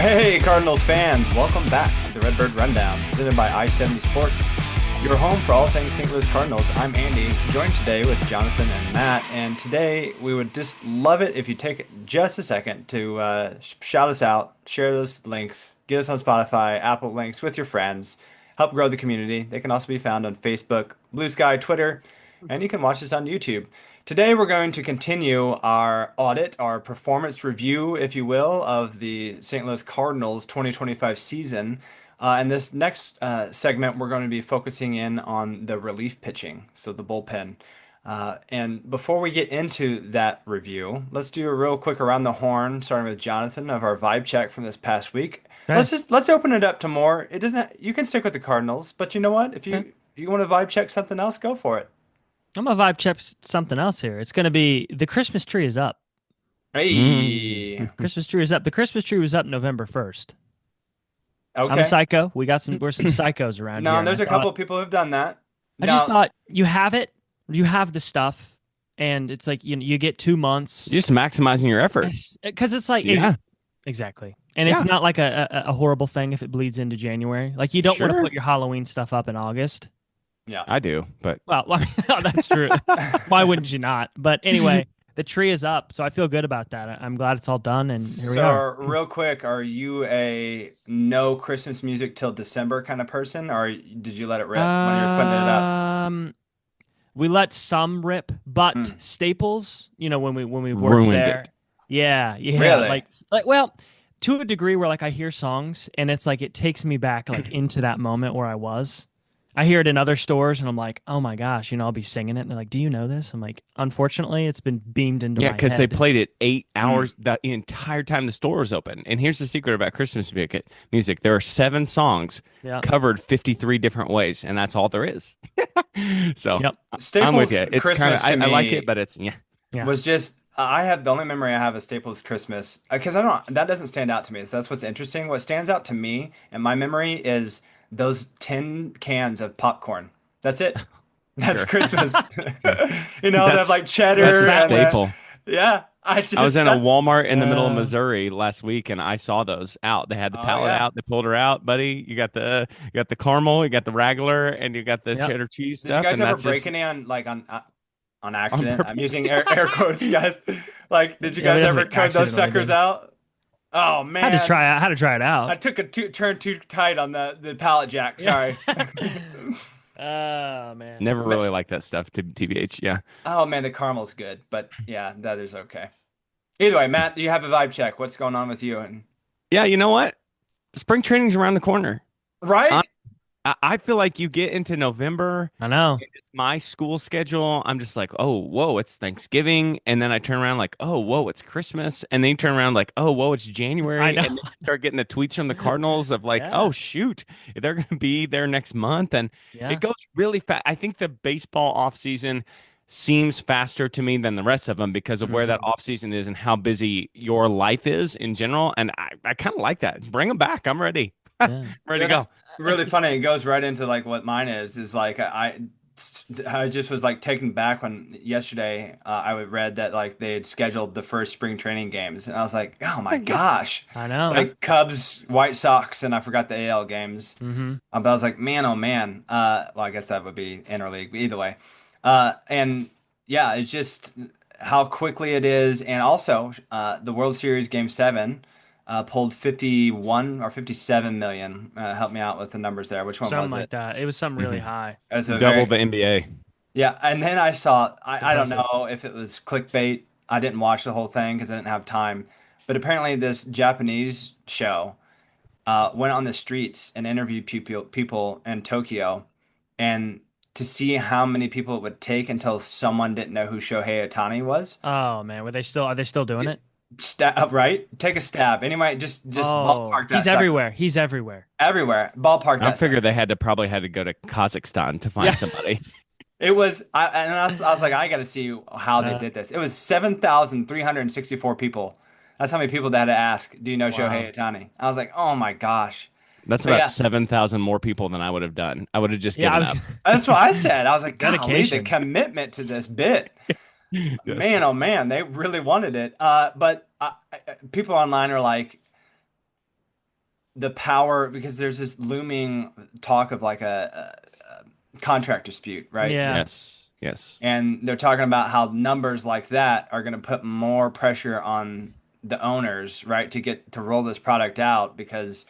Hey, Cardinals fans, welcome back to the Redbird Rundown, presented by I-70 Sports, your home for all things St. Louis Cardinals. I'm Andy, joined today with Jonathan and Matt, and today we would just love it if you take just a second to shout us out, share those links, get us on Spotify, Apple links with your friends, help grow the community. They can also be found on Facebook, Blue Sky, Twitter, and you can watch us on YouTube. Today, we're going to continue our audit, our performance review, if you will, of the St. Louis Cardinals 2025 season. In this next segment, we're going to be focusing in on the relief pitching, so the bullpen. And before we get into that review, let's do a real quick around the horn, starting with Jonathan of our vibe check from this past week. Okay. Let's open it up to more. It doesn't. You can stick with the Cardinals, but you know what? If Okay. you want to vibe check something else, go for it. I'm gonna vibe check something else here. It's gonna be the Christmas tree is up. Hey. Christmas tree is up. The Christmas tree was up November 1st. I'm a Okay. psycho. We're some psychos around here, No, and there's a couple of people who've done that. I just Now, thought you have it, you have the stuff, and it's like you get 2 months You're just maximizing your effort. because it's like Yeah. exactly, and Yeah. it's not like a horrible thing if it bleeds into January. Like you don't want to Sure. put your Halloween stuff up in August. yeah. I do, but Well, I mean, that's true. Why wouldn't you not? But anyway, the tree is up, so I feel good about that. I'm glad it's all done, and here we So, are. real quick, are you a no Christmas music till December kind of person, or did you let it rip when you were putting it up? Um, we let some rip, but Mm. Staples, when we worked ruined there, it. yeah, Really? like well, to a degree where like I hear songs and it's like it takes me back like into that moment where I was. I hear it in other stores and I'm like, oh my gosh, I'll be singing it. And they're like, do you know this? I'm like, unfortunately, it's been beamed into yeah, my because they head. played it 8 hours Mm. the entire time the store was open. And here's the secret about Christmas music. There are 7 songs Yeah. covered 53 different ways, and that's all there is. So Yep. I'm with Staples you. It's kind Christmas of to I like me it, but it's yeah. Yeah. was just I have the only memory I have of Staples Christmas because I don't that doesn't stand out to me. So that's what's interesting. What stands out to me and my memory is those tin cans of popcorn. That's it. That's Sure. Christmas. They have That's like cheddar that's a and staple. yeah. I was in a That's Walmart in the middle of Uh, Missouri last week, and I saw those out. They had the oh pallet yeah. out. They pulled her out, buddy. You got the caramel, you got the regular, and you got the yep. cheddar cheese Did you stuff, guys and ever that's break just any on on accident? I'm purpose. using air quotes, guys. Like, did you Yeah, we guys ever definitely code those accidentally suckers did. out? Oh man, Had to try it I out. took a turn too tight on the pallet jack. Yeah. Sorry. Oh man. Never Ma- really like that stuff. To TBH, yeah, Oh man, the caramel's good, but yeah, that is okay. Either way, Matt, you have a vibe check. What's going on with you? And yeah. You know what? Spring training's around the corner. right? I feel like you get into November, I know. and just my school schedule, I'm just like, oh, whoa, it's Thanksgiving. And then I turn around like, oh, whoa, it's Christmas. And then you turn around like, oh, whoa, it's I January. know. And then you start getting the tweets from the Cardinals of like, Yeah. oh, shoot, they're going to be there next month. And Yeah. it goes really fast. I think the baseball offseason seems faster to me than the rest of them because of where that Mhm. offseason is and how busy your life is in general. And I kind of like that. Bring them back. I'm ready. Yeah. Ready to That's go. really funny. It goes right into like what mine is like I just was like taken back when yesterday I read that like they had scheduled the first spring training games and I was like, oh my gosh. I It's know. like Cubs, White Sox, and I forgot the AL games. Hmm. But I was like, man, oh man. Well, I guess that would be interleague, but either way. And yeah, it's just how quickly it is, and also the World Series Game Seven pulled 51 or 57 million. Help me out with the numbers there. Which one Something was like it? that. It was something really Mhm. high. It was a Double very the NBA. yeah. And then I saw It's I don't impressive. know if it was clickbait. I didn't watch the whole thing because I didn't have time. But apparently, this Japanese show went on the streets and interviewed people in Tokyo, and to see how many people it would take until someone didn't know who Shohei Ohtani was. Oh man, are they still doing D it? Stab, right? Take a stab. Anyway, just Oh, ballpark that he's sucker everywhere. He's everywhere. everywhere. Ballpark I that figured sucker. they probably had to go to Kazakhstan to Yeah. find somebody. It was, I was like, I got to see how they Uh, did this. It was 7,364 people. That's how many people they had to ask, do you know Shohei wow. Ohtani? I was like, oh my gosh. That's But about yeah, 7,000 more people than I would have done. I would have just Yeah, I given was up. that's what I said. I was like, golly, the dedication. commitment to this bit. Yes. Man, oh man, they really wanted it. But people online are like, the power, because there's this looming talk of like a contract dispute, right? Yeah. Yes. Yes. And they're talking about how numbers like that are going to put more pressure on the owners, right, to get to roll this product out because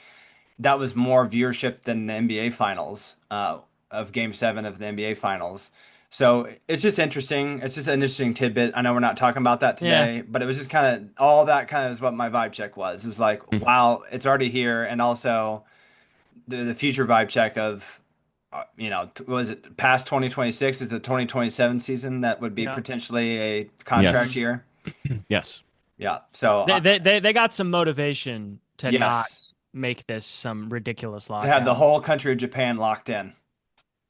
that was more viewership than the NBA finals of Game 7 of the NBA finals. So it's just interesting. It's just an interesting tidbit. I know we're not talking about that Yeah. today, but it was just kind of all that kind of is what my vibe check was. Is like, Mm. wow, it's already here, and also the future vibe check of was it past 2026 is the 2027 season that would be Yeah. potentially a contract Mhm. Yes. year. Yes. Yeah. So They got some motivation to yes, not make this some ridiculous they had the lockout. whole country of Japan locked in,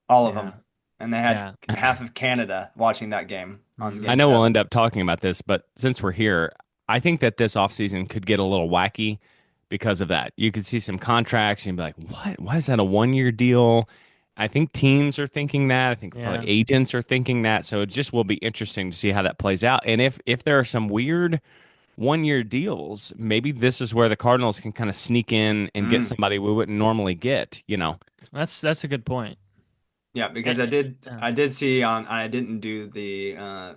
all of Yeah. them, and they had Yeah. half of Canada watching that game on Mm. I Game know we'll end 7. up talking about this, but since we're here, I think that this offseason could get a little wacky because of that. You could see some contracts and be like, what? Why is that a 1 year deal? I think teams are thinking that. I think probably Yeah. agents are thinking that. So it just will be interesting to see how that plays out. And if there are some weird 1 year deals, maybe this is where the Cardinals can kind of sneak in and get Mm. somebody we wouldn't normally get, you know. That's a good point. Yeah, because Eh, I eh, did yeah. I did see on I didn't do the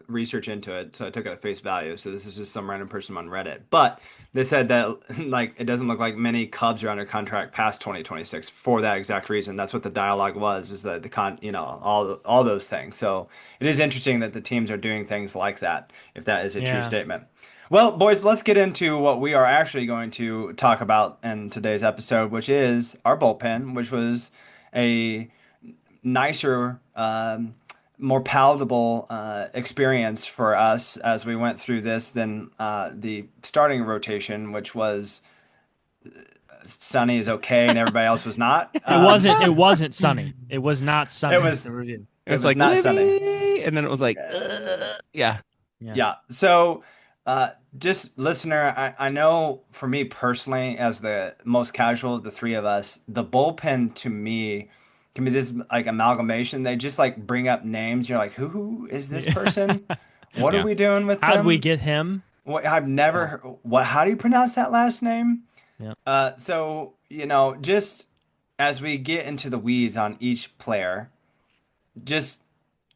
research into it, so I took it at face value. So this is just some random person on Reddit. But they said that like it doesn't look like many Cubs are under contract past 2026 for that exact reason. That's what the dialogue was, is that all those things. So it is interesting that the teams are doing things like that, if that is a true Yeah. statement. Well, boys, let's get into what we are actually going to talk about in today's episode, which is our bullpen, which was a nicer, more palatable experience for us as we went through this than the starting rotation, which was Sunny is okay and everybody else was not. It wasn't sunny. It was not It sunny. was The review. It it was was like not Sunny. Livy, and then it was like, yeah. Yeah. Yeah. So, just listener, I know for me personally, as the most casual of the three of us, the bullpen to me can be this like amalgamation. They just like bring up names. You're like, who is this Yeah. person? What are Yeah. we doing with How'd we them? get him? What I've never Yeah. heard, what, how do you pronounce that last name? Yeah. So, just as we get into the weeds on each player, just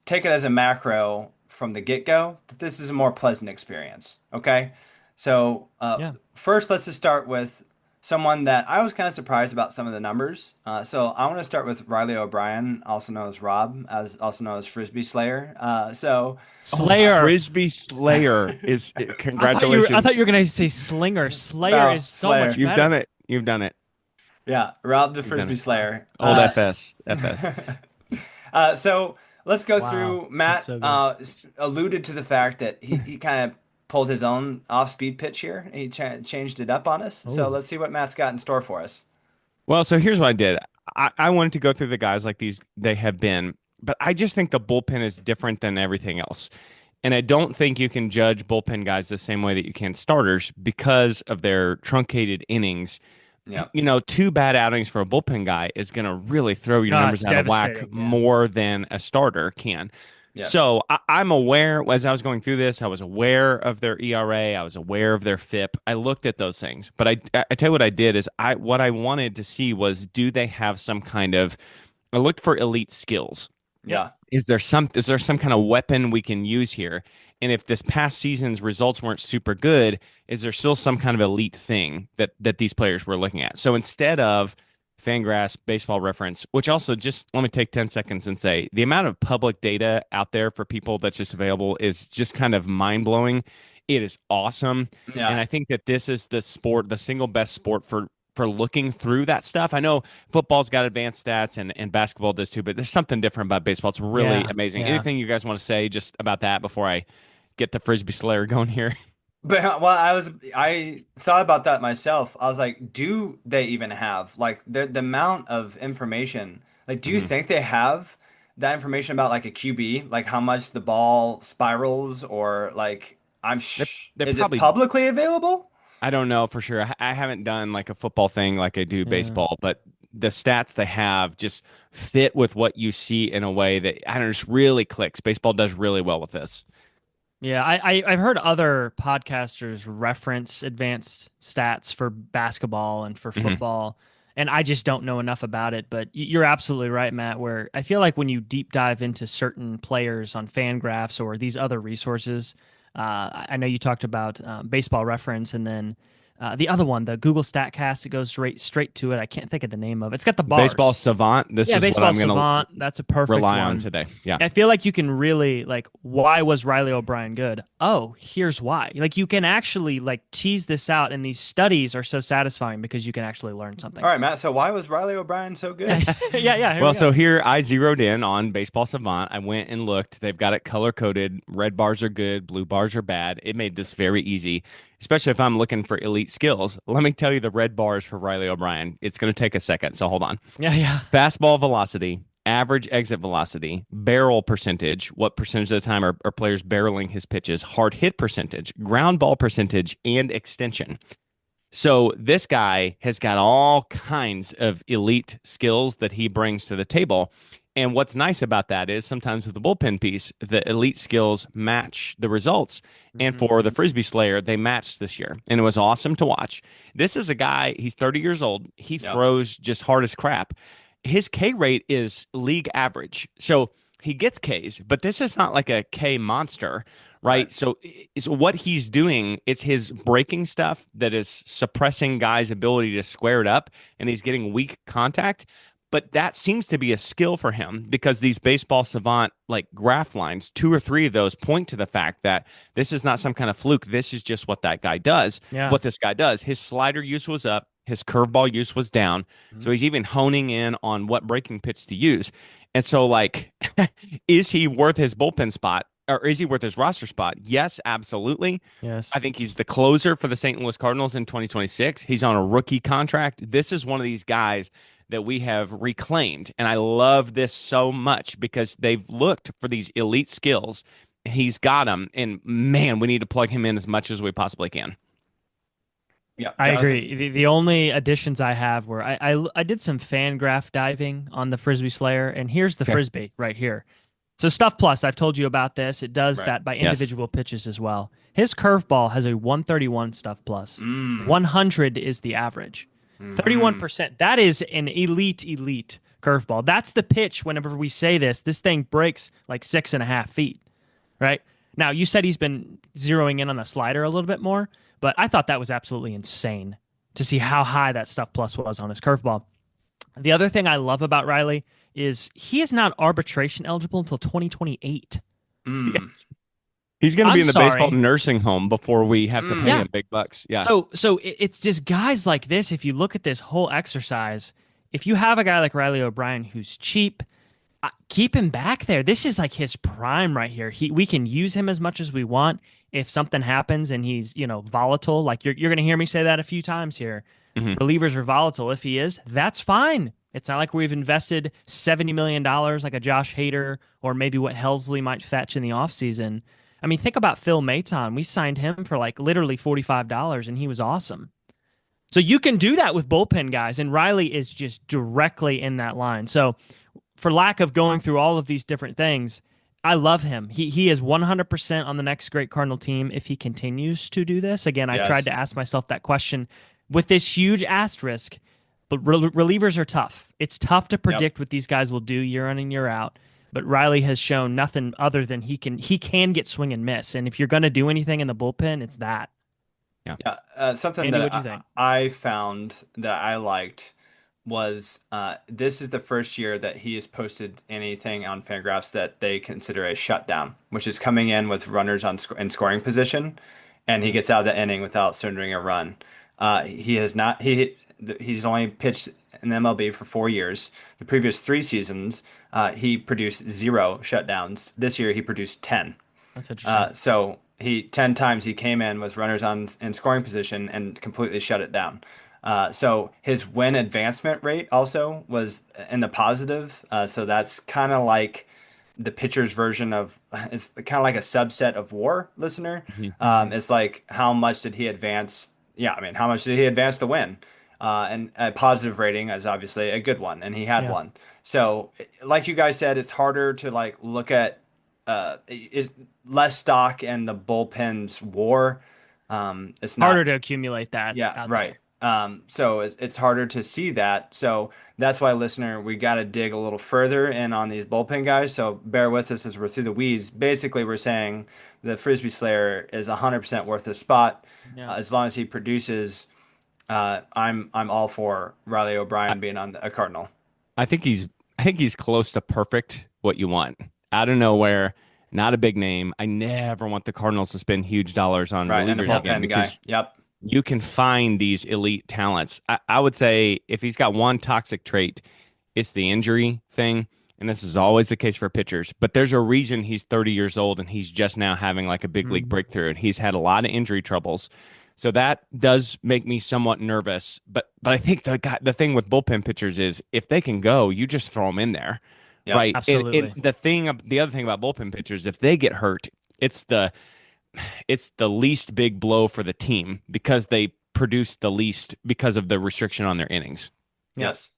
take it as a macro from the get-go that this is a more pleasant experience. Okay. So, Yeah. first, let's just start with someone that I was kind of surprised about some of the numbers. So I want to start with Riley O'Brien, also known as Rob, as also known as Frisbee Slayer. Oh, Slayer. Frisbee Slayer is I thought you congratulations. were gonna say Slinger. Slayer no, is so much Slayer. You've done better. it. You've done it. Yeah, Rob the You've done Frisbee it. Wow. Slayer. Old FS. FS. So let's go Wow. through. That's Matt so good. alluded to the fact that he kind of pulled his own off-speed pitch here. He changed it up on us. So Oh. let's see what Matt's got in store for us. Well, so here's what I did. I wanted to go through the guys like these they have been, but I just think the bullpen is different than everything else. And I don't think you can judge bullpen guys the same way that you can starters because of their truncated innings. Yeah. You know, two bad outings for a bullpen guy is going to really throw your Oh, numbers it's out of whack devastating. Yeah. more than a starter can. Yes. So I'm aware, as I was going through this, I was aware of their ERA, I was aware of their FIP. I looked at those things, but I tell you what I did is what I wanted to see was, do they have some kind of, I looked for elite skills. Yep. Yeah. Is there some kind of weapon we can use here? And if this past season's results weren't super good, is there still some kind of elite thing that these players were looking at? So instead of Fangraphs, Baseball Reference, which also, just let me take 10 seconds and say the amount of public data out there for people that's just available is just kind of mind blowing. It is awesome. And Yeah. I think that this is the single best sport for looking through that stuff. I know football's got advanced stats and basketball does too, but there's something different about baseball. It's really Yeah. amazing. Yeah. Anything you guys want to say just about that before I get the Frisbee Slayer going here? But well, I thought about that myself. I was like, do they even have like the amount of information? Like, do you Mhm. think they have that information about like a QB, like how much the ball spirals, or like They, they is it probably publicly available? I don't know for sure. I haven't done like a football thing like I do Yeah. baseball, but the stats they have just fit with what you see in a way that I don't know, just really clicks. Baseball does really well with this. Yeah, I've heard other podcasters reference advanced stats for basketball and for Hmm. football, and I just don't know enough about it. But you're absolutely right, Matt, where I feel like when you deep dive into certain players on Fangraphs or these other resources, I know you talked about Baseball Reference, and then the other one, the Google Statcast, it goes straight to it. I can't think of the name of it. It's got the Baseball bars. savant. This Yeah, is what Baseball I'm going to Savant. That's a perfect rely on one. today. Yeah. I feel like you can really like, why was Riley O'Brien good? Oh, here's why. Like you can actually like tease this out, and these studies are so satisfying because you can actually learn All something. right, Matt. So why was Riley O'Brien so Yeah, good? yeah. Here we Well, go. so here I zeroed in on Baseball Savant. I went and looked. They've got it color coded. Red bars are good, blue bars are bad. It made this very easy, especially if I'm looking for elite skills. Let me tell you the red bars for Riley O'Brien. It's going to take a second, so hold on. Yeah, yeah. Fastball velocity, average exit velocity, barrel percentage, what percentage of the time are players barreling his pitches, hard hit percentage, ground ball percentage, and extension. So this guy has got all kinds of elite skills that he brings to the table. And what's nice about that is sometimes with the bullpen piece, the elite skills match the results. And for the Mhm. Frisbee Slayer, they matched this year. And it was awesome to watch. This is a guy, he's 30 years old. He Yep. throws just hard as crap. His K rate is league average. So he gets Ks, but this is not like a K monster, Right. right? So is what he's doing, it's his breaking stuff that is suppressing guys' ability to square it up, and he's getting weak contact. But that seems to be a skill for him because these baseball savant like graph lines, two or three of those point to the fact that this is not some kind of fluke. This is just what that guy does. Yeah. What this guy does. His slider use was up, his curveball use was down. Mhm. So he's even honing in on what breaking pitch to use. And so, like, is he worth his bullpen spot? Or is he worth his roster spot? Yes, absolutely. I Yes. think he's the closer for the St. Louis Cardinals in 2026. He's on a rookie contract. This is one of these guys that we have reclaimed. And I love this so much because they've looked for these elite skills. He's got them. And man, we need to plug him in as much as we possibly can. Yeah, I Jonathan. agree. The only additions I have were I did some fan graph diving on the Frisbee Slayer, and here's the Okay. Frisbee right here. So Stuff Plus, I've told you about this. It does Right. that by Yes. individual pitches as well. His curveball has a 131 Stuff Plus. Mm. 100 is the average. Hmm. 31%. That is an elite curveball. That's the pitch whenever we say this thing breaks like 6.5 feet, right? Now, you said he's been zeroing in on the slider a little bit more, but I thought that was absolutely insane to see how high that Stuff Plus was on his curveball. The other thing I love about Riley is he is not arbitration eligible until 2028. Mm. Yes. He's going to be I'm in the baseball sorry. nursing home before we have to pay Mm. Yeah. him big bucks. Yeah. So it's just guys like this. If you look at this whole exercise, if you have a guy like Riley O'Brien who's cheap, keep him back there. This is like his prime right here. We can use him as much as we want. If something happens and he's volatile, like you're going to hear me say that a few times here. Hmm. Relievers are volatile. If he is, that's fine. It's not like we've invested $70 million like a Josh Hader or maybe what Helsley might fetch in the offseason. I mean, think about Phil Maton. We signed him for like literally $45 and he was awesome. So you can do that with bullpen guys, and Riley is just directly in that line. So for lack of going through all of these different things, I love him. He is 100% on the next great Cardinal team if he continues to do this. Again, I tried Yes. to ask myself that question with this huge asterisk, but relievers are tough. It's tough to Yep. predict what these guys will do year in and year out. But Riley has shown nothing other than he can get swing and miss. And if you're going to do anything in the bullpen, it's that. Yeah. Yeah, something Andy, that what'd you think? I found that I liked was this is the first year that he has posted anything on Fangraphs that they consider a shutdown, which is coming in with runners in scoring position, and he Mhm. gets out of the inning without surrendering a run. He has not he's only pitched in MLB for 4 years. The previous 3 seasons, he produced zero shutdowns. This year, he produced 10. That's interesting. So he 10 times he came in with runners on in scoring position and completely shut it down. So his win advancement rate also was in the positive. So that's kind of like the pitcher's version of it's kind of like a subset of WAR listener. Mhm. Mhm. It's like how much did he advance? Yeah, I mean, how much did he advance to win? And a positive rating is obviously a good one, and he had Yeah. one. So, like you guys said, it's harder to like look at is less stock in the bullpen's WAR. It's Harder not. to accumulate that Yeah, out right. there. So it's harder to see that. So that's why, listener, we got to dig a little further in on these bullpen guys. So bear with us as we're through the weeds. Basically, we're saying the Frisbee Slayer is 100% worth a spot Yeah. as long as he produces. I'm all for Riley I, O'Brien being on a Cardinal. I think he's I think he's close to perfect what you want. Out of nowhere, not a big name. I never want the Cardinals to spend huge dollars on Right, and a relievers again bullpen guy. because Yep. you can find these elite talents. I would say if he's got one toxic trait, it's the injury thing. And this is always the case for pitchers. But there's a reason he's 30 years old and he's just now having like a big league Mhm. breakthrough. And he's had a lot of injury troubles. So that does make me somewhat nervous. But I think the thing with bullpen pitchers is if they can go, you just throw them in there. Yep. Right. And Absolutely. the other thing about bullpen pitchers, if they get hurt, it's the it's the least big blow for the team because they produce the least because of the restriction on their innings. Yep. Yes.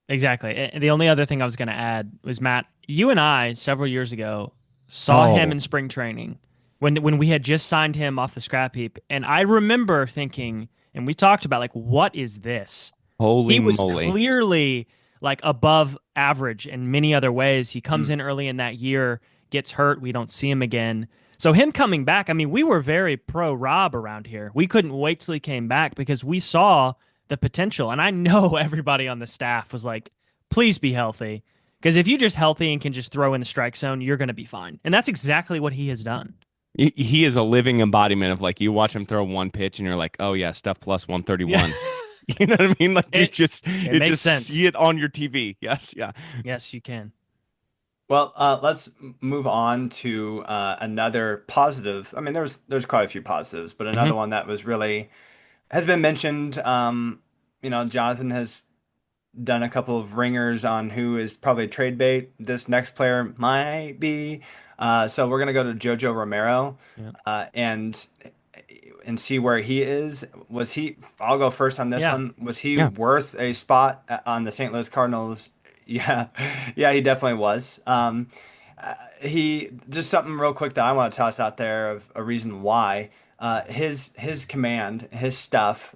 Exactly. And the only other thing I was going to add was Matt, you and I several years ago saw him Oh, in spring training when we had just signed him off the scrap heap, and I remember thinking, and we talked about like, what is this? holy He was moly. clearly like above average in many other ways. He comes Mm. in early in that year, gets hurt, we don't see him again. So him coming back, I mean, we were very pro Rob around here. We couldn't wait till he came back because we saw the potential. And I know everybody on the staff was like, please be healthy. Because if you're just healthy and can just throw in the strike zone, you're going to be fine. And that's exactly what he has done. He is a living embodiment of like you watch him throw one pitch and you're like, oh yeah, stuff plus Yeah, 131. You know what I mean? Like it, it you makes just sense. see it on your TV. Yes, yeah. Yes, you can. Well, let's move on to another positive. I mean, there's quite a few positives, but another Hmm. one that was really has been mentioned. Jonathan has done a couple of ringers on who is probably trade bait. This next player might be. So we're gonna go to Jojo Romero, Yeah. and see where he is. Was he? I'll go first on this Yeah. one. Was he Yeah. worth a spot on the St. Louis Cardinals? Yeah, yeah, he definitely was. He just something real quick that I want to toss out there of a reason why. His command, his stuff,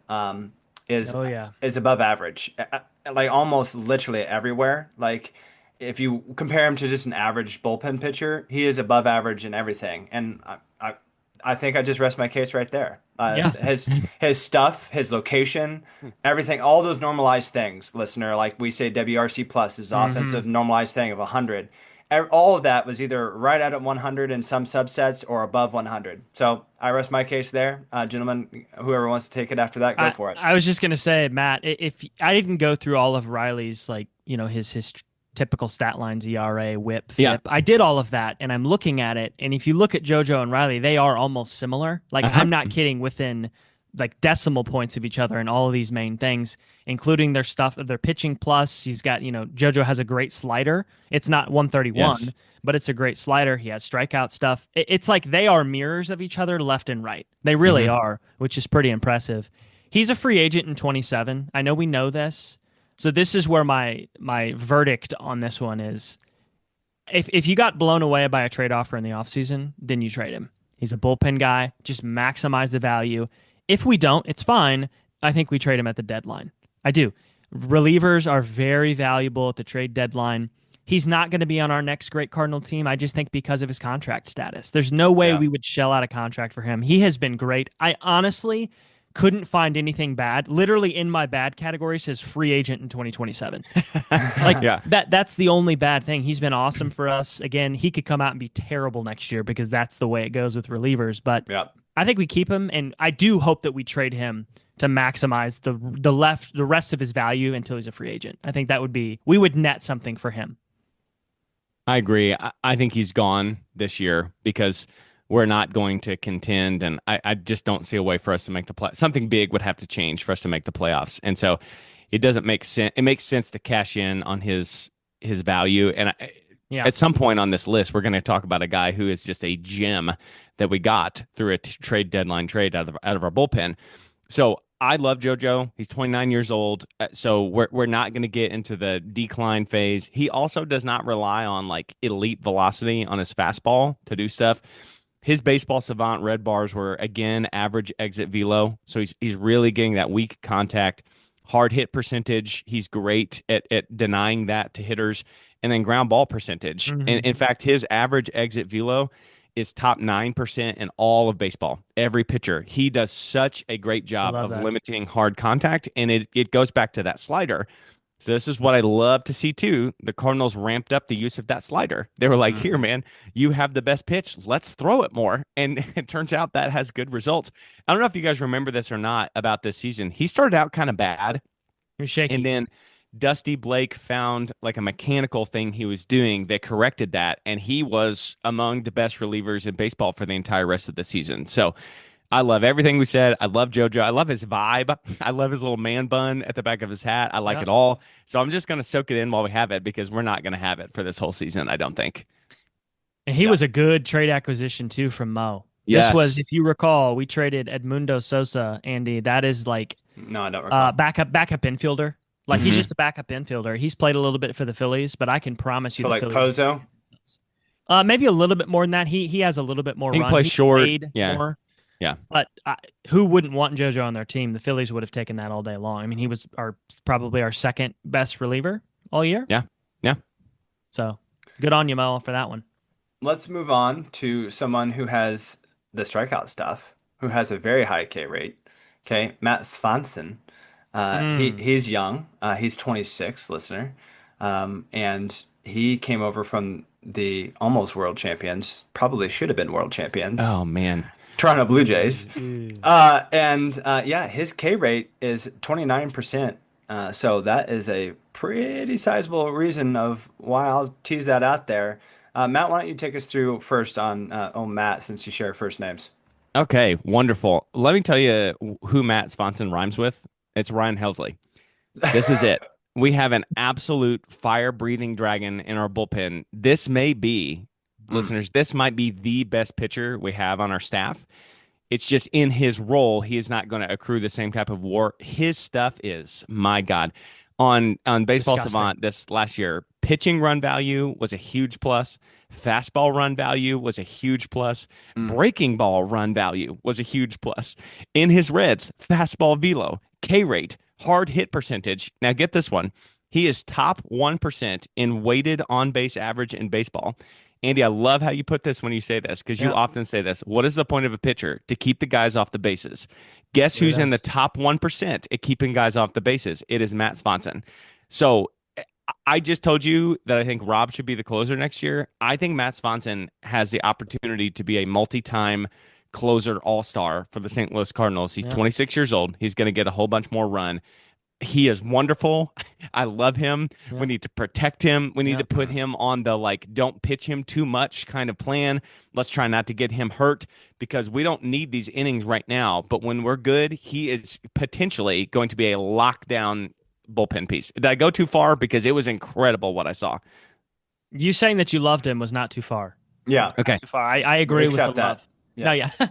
is Oh, yeah. above average, like almost literally everywhere. Like if you compare him to just an average bullpen pitcher, he is above average in everything. And I think I just rest my case right there. Yeah. His stuff, his location, everything, all those normalized things, listener. Like we say, WRC plus is Hmm. offensive normalized thing of 100. All of that was either right at 100 in some subsets or above 100. So I rest my case there, gentlemen. Whoever wants to take it after that, go I for it. I was just gonna say, Matt, if I didn't go through all of Riley's like his typical stat lines, ERA, WHIP, Yeah. FIP, I did all of that, and I'm looking at it, and if you look at JoJo and Riley, they are almost similar. Like Uh-huh. I'm not kidding, within like decimal points of each other in all of these main things, including their stuff, their pitching plus. He's got JoJo has a great slider. It's not 131, Yes. but it's a great slider. He has strikeout stuff. It's like they are mirrors of each other, left and right. They really Hmm. are, which is pretty impressive. He's a free agent in 27. I know we know this. So this is where my verdict on this one is. If you got blown away by a trade offer in the offseason, then you trade him. He's a bullpen guy. Just maximize the value. If we don't, it's fine. I think we trade him at the deadline. I do. Relievers are very valuable at the trade deadline. He's not going to be on our next great Cardinal team. I just think because of his contract status. There's no way Yeah. we would shell out a contract for him. He has been great. I honestly couldn't find anything bad. Literally in my bad category says free agent in 2027. Like Yeah. that's the only bad thing. He's been awesome for us. Again, he could come out and be terrible next year because that's the way it goes with relievers, but Yeah. I think we keep him, and I do hope that we trade him to maximize the rest of his value until he's a free agent. I think that would be we would net something for him. I agree. I think he's gone this year because we're not going to contend, and I just don't see a way for us to make the play. Something big would have to change for us to make the playoffs, and so it doesn't make sense. It makes sense to cash in on his value, and Yeah. at some point on this list, we're going to talk about a guy who is just a gem that we got through a trade deadline trade out of our bullpen. So I love JoJo. He's 29 years old, so we're not going to get into the decline phase. He also does not rely on like elite velocity on his fastball to do stuff. His baseball savant red bars were again average exit velo, so he's really getting that weak contact, hard hit percentage. He's great at denying that to hitters, and then ground ball percentage. And Mhm. in fact, his average exit velo is top 9% in all of baseball. Every pitcher, he does such a great I job love of that. limiting hard contact, and it goes back to that slider. So this is what I love to see too. The Cardinals ramped up the use of that slider. They were like, "Here, Mhm. man, you have the best pitch. Let's throw it more." And it turns out that has good results. I don't know if you guys remember this or not about this season. He started out kind of bad, You're and shaky. then Dusty Blake found like a mechanical thing he was doing that corrected that, and he was among the best relievers in baseball for the entire rest of the season. So I love everything we said. I love JoJo. I love his vibe. I love his little man bun at the back of his hat. I like Yeah. it all. So I'm just going to soak it in while we have it because we're not going to have it for this whole season, I don't think. And he Yeah. was a good trade acquisition too from Mo. This was, Yes. if you recall, we traded Edmundo Sosa, Andy. That is like No, I don't recall. backup infielder. Like he's Hmm. just a backup infielder. He's played a little bit for the Phillies, but I can promise you So the like Phillies. Pozo. Maybe a little bit more than that. He has a little bit more He can run. play He short. played Yeah. more. Yeah. But who wouldn't want JoJo on their team? The Phillies would have taken that all day long. I mean, he was probably our second best reliever all year. Yeah. Yeah. So good on you, Mo, for that one. Let's move on to someone who has the strikeout stuff, who has a very high K rate. Okay, Matt Svanson. Mm. He's young. He's 26, listener, and he came over from the almost world champions, probably should have been world champions, Oh, man. Toronto Blue Jays. Ooh. Yeah, his K rate is 29%. So that is a pretty sizable reason of why I'll tease that out there. Matt, why don't you take us through first on Matt, since you share first names? Okay. Wonderful. Let me tell you who Matt Swanson rhymes with. It's Ryan Helsley. This is it. We have an absolute fire-breathing dragon in our bullpen. This may be, Mm. listeners, this might be the best pitcher we have on our staff. It's just in his role, he is not going to accrue the same type of war. His stuff is, my God. On Baseball Disgusting. Savant this last year, pitching run value was a huge plus. Fastball run value was a huge plus. Mm. Breaking ball run value was a huge plus. In his Reds, fastball velo, K rate, hard hit percentage. Now get this one. He is top 1% in weighted on base average in baseball. Andy, I love how you put this when you say this because you Yeah. often say this. What is the point of a pitcher? To keep the guys off the bases. Guess There it who's in the is. top 1% at keeping guys off the bases? It is Matt Swanson. So I just told you that I think Rob should be the closer next year. I think Matt Swanson has the opportunity to be a multi-time closer all-star for the St. Louis Cardinals. He's Yeah. 26 years old. He's going to get a whole bunch more run. He is wonderful. I love him. Yeah. We need to protect him. We need Yeah. to put him on the like don't pitch him too much kind of plan. Let's try not to get him hurt because we don't need these innings right now. But when we're good, he is potentially going to be a lockdown bullpen piece. Did I go too far? Because it was incredible what I saw. You saying that you loved him was not too far. Yeah, Okay. Too far. I agree with the accept that. love. No, Yes. yeah.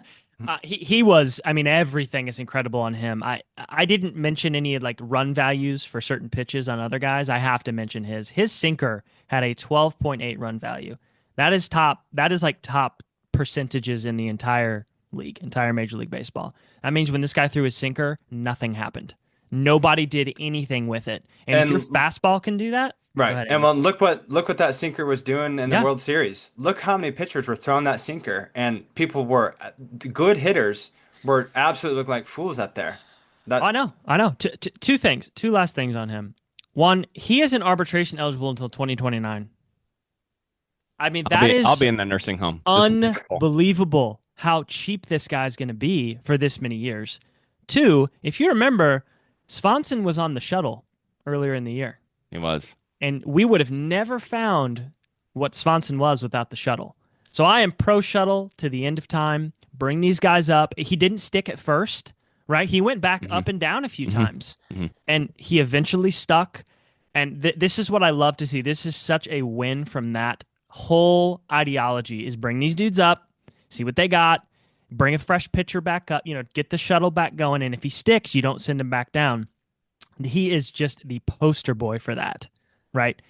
He was. I mean, everything is incredible on him. I didn't mention any like run values for certain pitches on other guys. I have to mention his. His sinker had a 12.8 run value. That is top. That is like top percentages in the entire league, entire Major League Baseball. That means when this guy threw his sinker, nothing happened. Nobody did anything with it. And if And- your fastball can do that, go Right. ahead, And Andy. well, look what that sinker was doing in the Yeah. World Series. Look how many pitchers were throwing that sinker, and people were the good hitters were absolutely looking like fools out there. That I know. Two things, two last things on him. One, he isn't arbitration eligible until 2029. I mean, I'll be in the nursing home. This is wonderful. unbelievable how cheap this guy's going to be for this many years. Two, if you remember, Swanson was on the shuttle earlier in the year, He was. and we would have never found what Swanson was without the shuttle. So I am pro shuttle to the end of time. Bring these guys up. He didn't stick at first, right? He went back up and down a few times, and he eventually stuck. And this is what I love to see. This is such a win from that whole ideology: is bring these dudes up, see what they got, bring a fresh pitcher back up, get the shuttle back going. And if he sticks, you don't send him back down. He is just the poster boy for that, right?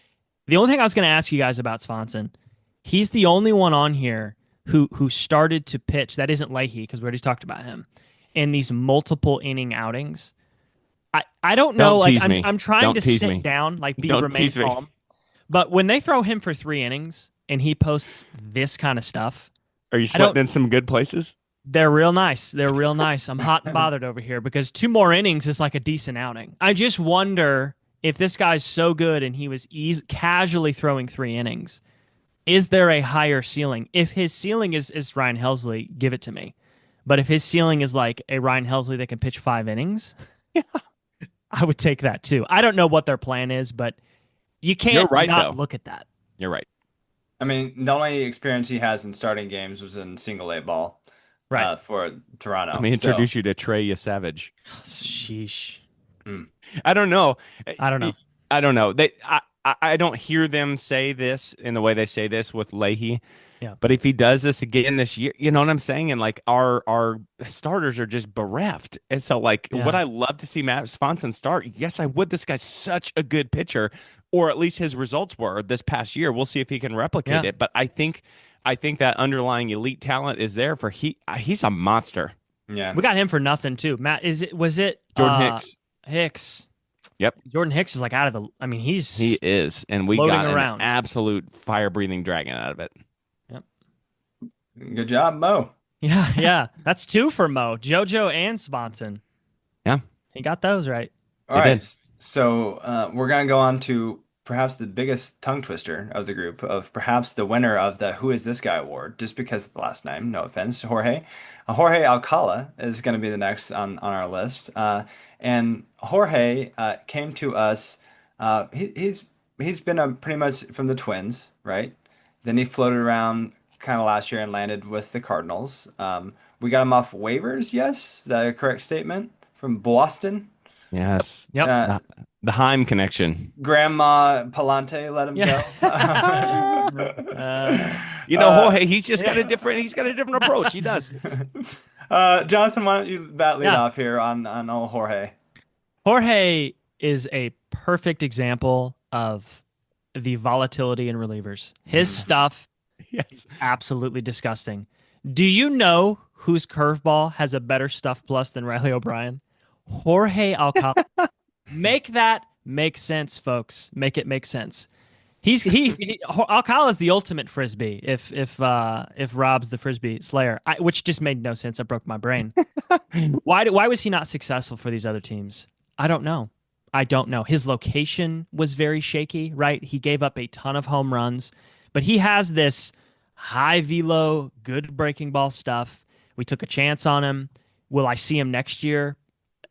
The only thing I was going to ask you guys about Swanson, he's the only one on here who started to pitch, that isn't Leahy, because we already talked about him, in these multiple inning outings. I don't know, like I'm trying to sit down, like remain calm. But when they throw him for 3 innings and he posts this kind of stuff, are you sweating in some good places? They're real nice. They're real nice. I'm hot and bothered over here because 2 more innings is like a decent outing. I just wonder if this guy's so good and he was casually throwing 3 innings, is there a higher ceiling? If his ceiling is Ryan Helsley, give it to me. But if his ceiling is like a Ryan Helsley that can pitch 5 innings, yeah, I would take that too. I don't know what their plan is, but you can't not look at that. You're right. I mean, the only experience he has in starting games was in single A ball, right? For Toronto. Let me introduce you to Trey Savage. Sheesh. I don't know. I don't know. I don't know. I don't hear them say this in the way they say this with Leahy. Yeah. But if he does this again this year, you know what I'm saying? And like our starters are just bereft. And so would I love to see Matt Swanson start? Yes, I would. This guy's such a good pitcher, or at least his results were this past year. We'll see if he can replicate it. But I think that underlying elite talent is there for he's a monster. Yeah. We got him for nothing too. Matt, was it Jordan Hicks? Yep. Jordan Hicks is like out of the he is, and we got an absolute fire-breathing dragon out of it. Good job, Mo. Yeah. That's 2 for Mo. JoJo and Swanson. Yeah. He got those right. All right. So we're going to go on to perhaps the biggest tongue twister of the group, of perhaps the winner of the Who Is This Guy award, just because of the last name. No offense, Jorge. Jorge Alcala is going to be the next on our list. And Jorge came to us. He's been pretty much from the Twins, right? Then he floated around kind of last year and landed with the Cardinals. We got him off waivers, yes? Is that a correct statement? From Boston? Yes. Yep. The Chaim connection. Grandma Palante let him go. Jorge, he's just got a different approach. He does. Jonathan, why don't you lead off here on old Jorge? Jorge is a perfect example of the volatility in relievers. His stuff absolutely disgusting. Do you know whose curveball has a better stuff plus than Riley O'Brien? Jorge Alcala. Make that make sense, folks. Make it make sense. Alcala is the ultimate frisbee. If Rob's the frisbee slayer, which just made no sense. I broke my brain. Why was he not successful for these other teams? I don't know. His location was very shaky, right? He gave up a ton of home runs, but he has this high velo, good breaking ball stuff. We took a chance on him. Will I see him next year?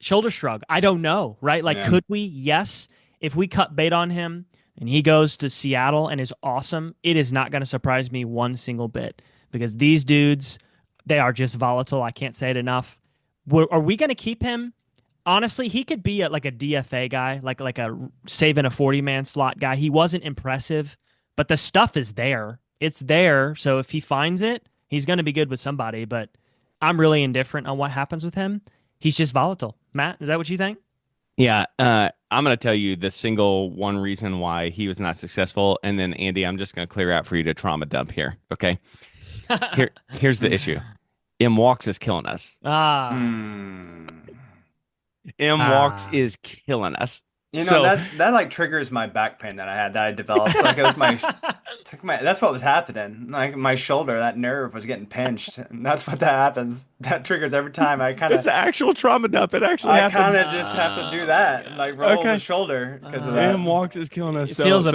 Shoulder shrug. I don't know, right? Could we? Yes. If we cut bait on him and he goes to Seattle and is awesome, it is not going to surprise me one single bit, because these dudes, they are just volatile. I can't say it enough. Are we going to keep him? Honestly, he could be like a DFA guy, like a saving a 40-man slot guy. He wasn't impressive, but the stuff is there. It's there. So if he finds it, he's going to be good with somebody. But I'm really indifferent on what happens with him. He's just volatile. Matt, is that what you think? Yeah. I'm going to tell you the single one reason why he was not successful. And then, Andy, I'm just going to clear out for you to trauma dump here. Okay. Here's the issue. M. Walks is killing us. Walks is killing us. That triggers my back pain that I had, that I developed. Like it was that's what was happening. Like my shoulder, that nerve was getting pinched, and that's what that happens. That triggers every time. It's an actual trauma dump. It actually happens. I kind of just have to do that, and roll the shoulder because of that. M. Walks is killing us. He feels a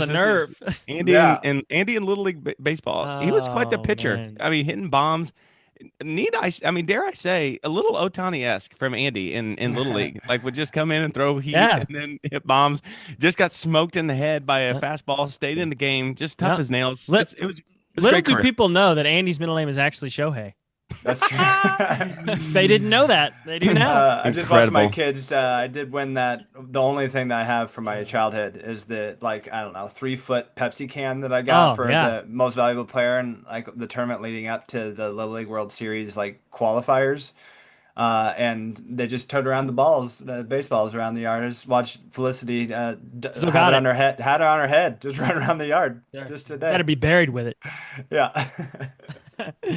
nerve. Andy and Little League Baseball. He was quite the pitcher. Man. I mean, hitting bombs. Dare I say, a little Ohtani-esque from Andy in Little League. Would just come in and throw heat and then hit bombs. Just got smoked in the head by a fastball, stayed in the game, just tough as nails. It was little do people know that Andy's middle name is actually Shohei. That's true. They didn't know that. They do now. I just watched my Incredible. kids. I did win that. The only thing that I have from my childhood is the like I don't know 3 foot Pepsi can that I got Oh for yeah. the most valuable player in like the tournament leading up to the Little League World Series like qualifiers. And they just towed around the baseballs around the yard. I just watched Felicity Still have got it on it. her head, had it on her head, just run around the yard Yeah. just Better today. be buried with it. Yeah.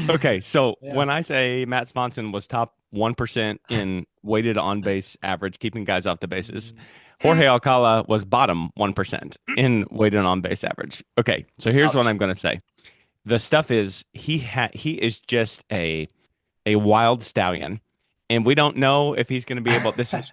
Okay, so Yeah. when I say Matt Swanson was top 1% in weighted on base average, keeping guys off the bases, Jorge Alcala was bottom 1% in weighted on base average. Okay, so here's what Ouch. I'm going to say. The stuff is he is just a wild stallion. And we don't know if he's going to be able. This is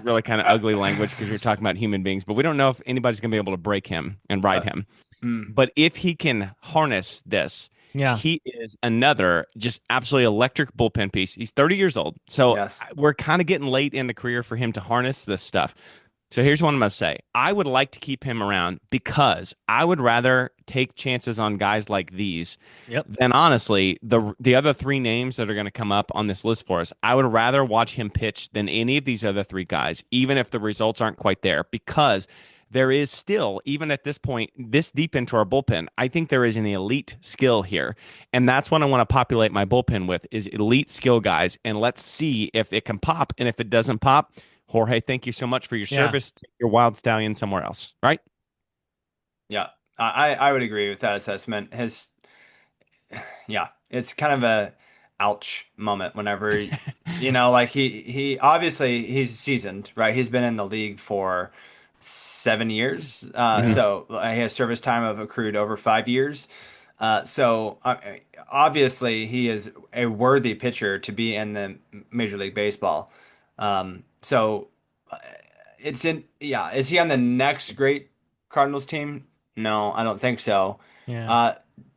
really kind of ugly language because you're talking about human beings, but we don't know if anybody's going to be able to break him and ride Uh, him. mm, But if he can harness this, Yeah. he is another just absolutely electric bullpen piece. He's 30 years old. So yes. we're kind of getting late in the career for him to harness this stuff. So here's what I'm going to say. I would like to keep him around because I would rather take chances on guys like these Yep. than honestly the other three names that are going to come up on this list for us. I would rather watch him pitch than any of these other three guys, even if the results aren't quite there, because there is still, even at this point, this deep into our bullpen, I think there is an elite skill here. And that's what I want to populate my bullpen with is elite skill guys. And let's see if it can pop. And if it doesn't pop, Jorge, thank you so much for your Yeah. service. Take your wild stallion somewhere else. Right? Yeah. I would agree with that assessment. Yeah, it's kind of a ouch moment whenever like he obviously he's seasoned, right? He's been in the league for 7 years. Mhm. So he has service time of accrued over 5 years. So obviously he is a worthy pitcher to be in the Major League Baseball. So it's in, yeah. Is he on the next great Cardinals team? No, I don't think so. Yeah. Uh,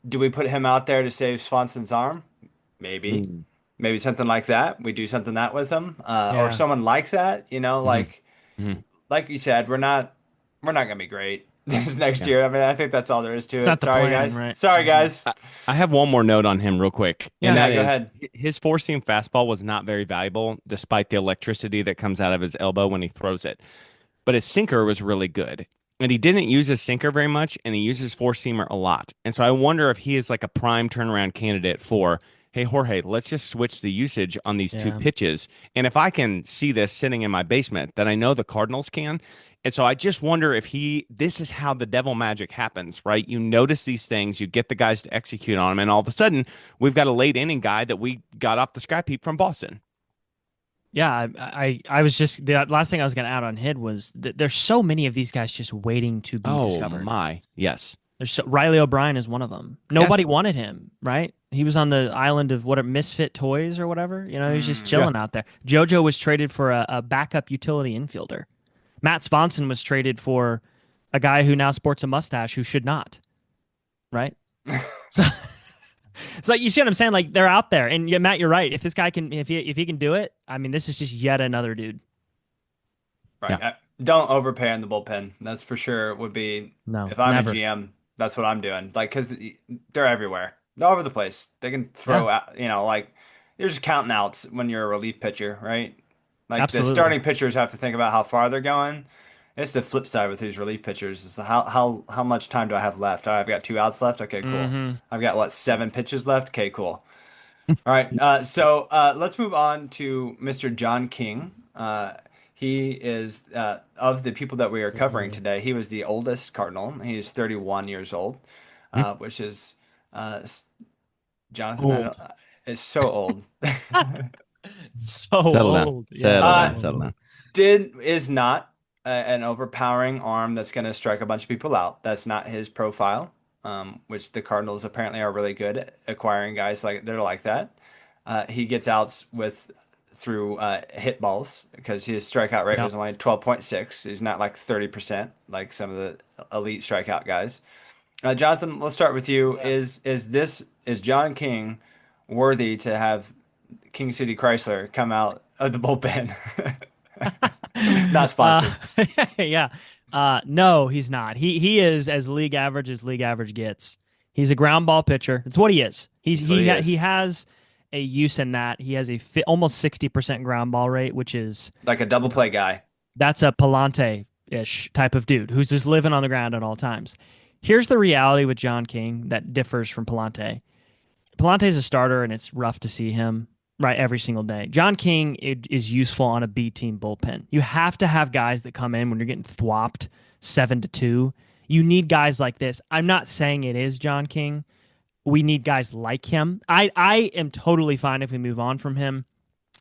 do we put him out there to save Swanson's arm? Maybe. Mm. Maybe something like that. We do something that with him, or Yeah. someone like that. Mhm. Mhm. Like you said, we're not gonna be great this next Yeah. year. I mean, I think that's all there is to It's it. not the Sorry, plan, guys. right? Sorry, Mhm. guys. I have one more note on him real quick, and Yeah. Yeah, that go is ahead. his four seam fastball was not very valuable despite the electricity that comes out of his elbow when he throws it. But his sinker was really good. And he didn't use his sinker very much, and he uses four seamer a lot. And so I wonder if he is like a prime turnaround candidate for, hey, Jorge, let's just switch the usage on these two Yeah. pitches. And if I can see this sitting in my basement, then I know the Cardinals can. And so I just wonder if this is how the devil magic happens, right? You notice these things, you get the guys to execute on them, and all of a sudden, we've got a late inning guy that we got off the scrap heap from Boston. Yeah, I was just the last thing I was going to add on Hid was that there's so many of these guys just waiting to be Oh, discovered. my. Yes. Riley O'Brien is one of them. Nobody Yes. wanted him, right? He was on the island of what are Misfit Toys or whatever. He was just Mm, Yeah. chilling out there. JoJo was traded for a backup utility infielder. Matt Sponson was traded for a guy who now sports a mustache who should not, right? So, so you see what I'm saying? Like they're out there, and yeah, Matt, you're right. If this guy can, if he can do it, I mean, this is just yet another dude. right. Yeah. Don't overpay on the bullpen. That's for sure. Would be No, if I'm a never. GM. That's what I'm doing. Like, because they're everywhere. They're all over the place. They can Yeah, throw out. Like you're just counting outs when you're a relief pitcher, right? Like the absolutely. starting pitchers have to think about how far they're going. It's the flip side with these relief pitchers is how much time do I have left? Oh, I've got 2 outs left. Okay, cool. Hmm. I've got what 7 pitches left. Okay, cool. All right. So let's move on to Mr. John King. He is of the people that we are covering today. He was the oldest Cardinal. He is 31 years old, Hmm? which is uh, Jonathan. I Old. don't, is so old. So Settle down. old. Yeah, Settle Uh, down. so Settle old. down. is not an overpowering arm that's going to strike a bunch of people out. That's not his profile, which the Cardinals apparently are really good at acquiring guys like they're like that. He gets outs through hit balls because his strikeout rate Yep. was only 12.6. He's not like 30% like some of the elite strikeout guys. Jonathan, let's start with you. Yeah. Is John King worthy to have King City Chrysler come out of the bullpen? Not Uh, sponsored. yeah. No, he's not. He is as league average gets. He's a ground ball pitcher. It's what he is. That's what he He is. has a use in that he has a almost 60% ground ball rate, which is Like a double play guy. that's a Palante-ish type of dude who's just living on the ground at all times. Here's the reality with John King that differs from Palante. Palante's a starter, and it's rough to see him right every single day. John King is useful on a B team bullpen. You have to have guys that come in when you're getting thwopped 7-2. You need guys like this. I'm not saying it is John King. We need guys like him. I am totally fine if we move on from him.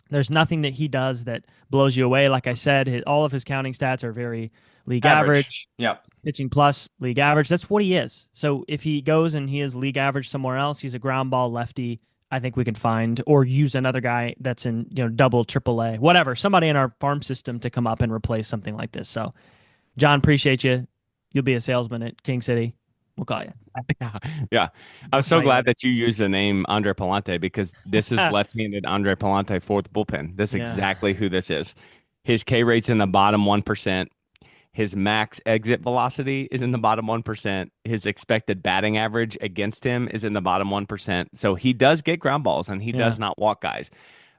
There's nothing that he does that blows you away. Like I said, all of his counting stats are very league average. Yep. Pitching plus, league average. That's what he is. So if he goes and he is league average somewhere else, he's a ground ball lefty. I think we can find or use another guy that's in double, triple A, whatever. Somebody in our farm system to come up and replace something like this. So, John, appreciate you. You'll be a salesman at King City. We'll call you. Yeah. I was so glad that you used the name Andre Palante because this is left-handed Andre Palante fourth bullpen. That's exactly who this is. His K rate's in the bottom 1%. His max exit velocity is in the bottom 1%. His expected batting average against him is in the bottom 1%. So he does get ground balls and he does not walk guys.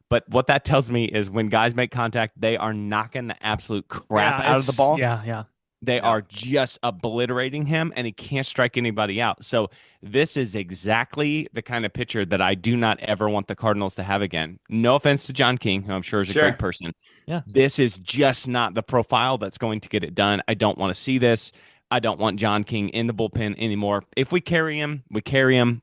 But what that tells me is when guys make contact, they are knocking the absolute crap out of the ball. Yeah. They are just obliterating him, and he can't strike anybody out. So this is exactly the kind of pitcher that I do not ever want the Cardinals to have again. No offense to John King, who I'm sure is a great person. Yeah. This is just not the profile that's going to get it done. I don't want to see this. I don't want John King in the bullpen anymore. If we carry him,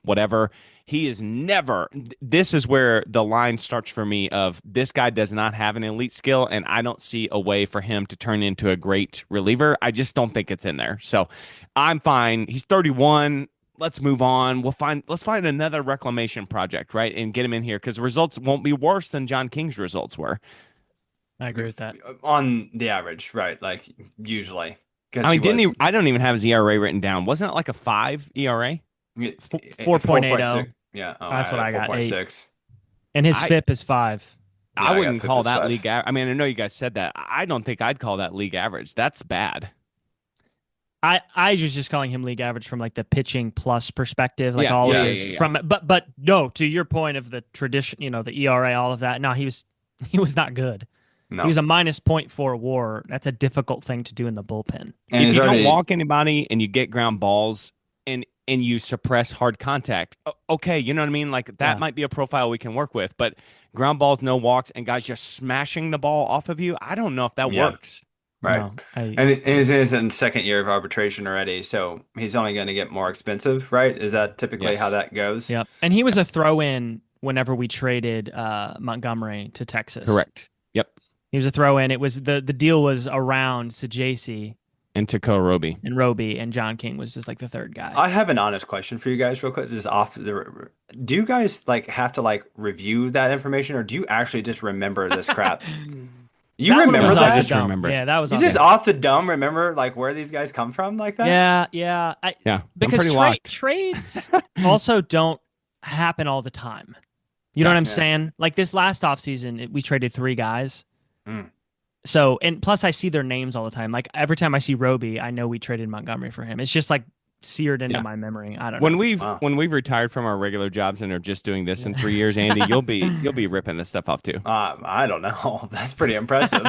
whatever. He is never – this is where the line starts for me of this guy does not have an elite skill, and I don't see a way for him to turn into a great reliever. I just don't think it's in there. So I'm fine. He's 31. Let's move on. Let's find another reclamation project, right, and get him in here because the results won't be worse than John King's results were. I agree with that. On the average, right, like usually. I mean, I don't even have his ERA written down. Wasn't it like a 5 ERA? 4.80. Yeah, that's what I got. 4.6. And his FIP is 5. Yeah, I wouldn't call that league average. I mean, I know you guys said that. I don't think I'd call that league average. That's bad. I was just calling him league average from like the pitching plus perspective, like from. But no, to your point of the tradition, the ERA, all of that. No, he was not good. No. He was a minus 0.4 WAR. That's a difficult thing to do in the bullpen. And if you don't walk anybody and you get ground balls and you suppress hard contact, okay, you know what I mean? Like that might be a profile we can work with, but ground balls, no walks, and guys just smashing the ball off of you, I don't know if that works. Right. No, and he's in second year of arbitration already, so he's only going to get more expensive, right? Is that typically how that goes? Yep. And he was a throw-in whenever we traded Montgomery to Texas. Correct. Yep. He was a throw-in. It was the deal was around Sajasi and Takeo Roby. And Roby, and John King was just like the third guy. I have an honest question for you guys real quick. Just do you guys have to review that information, or do you actually just remember this crap? You remember that? I just remember. Yeah, that was you just off the dome remember where these guys come from like that? Yeah. Because trades also don't happen all the time. You know what I'm saying? Like this last offseason, we traded 3 guys. So, and plus I see their names all the time. Like every time I see Roby, I know we traded Montgomery for him. It's just like seared into my memory. I don't know. When we've retired from our regular jobs and are just doing this in 3 years, Andy, you'll be ripping this stuff off too. I don't know. That's pretty impressive.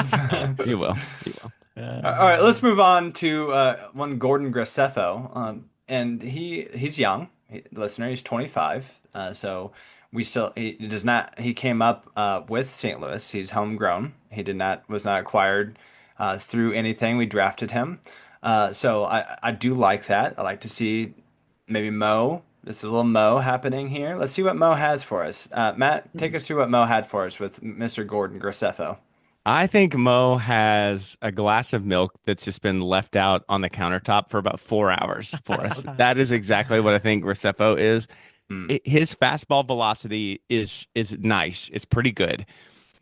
You will. All right, let's move on to one Gordon Graceffo. And he's young. Listener, he's 25. So he came up with St. Louis. He's homegrown. He was not acquired through anything. We drafted him. So I do like that. I like to see maybe Mo. There's a little Mo happening here. Let's see what Mo has for us. Matt, take us through what Mo had for us with Mr. Gordon Graceffo. I think Mo has a glass of milk that's just been left out on the countertop for about 4 hours for us. That is exactly what I think Graceffo is. His fastball velocity is nice. It's pretty good.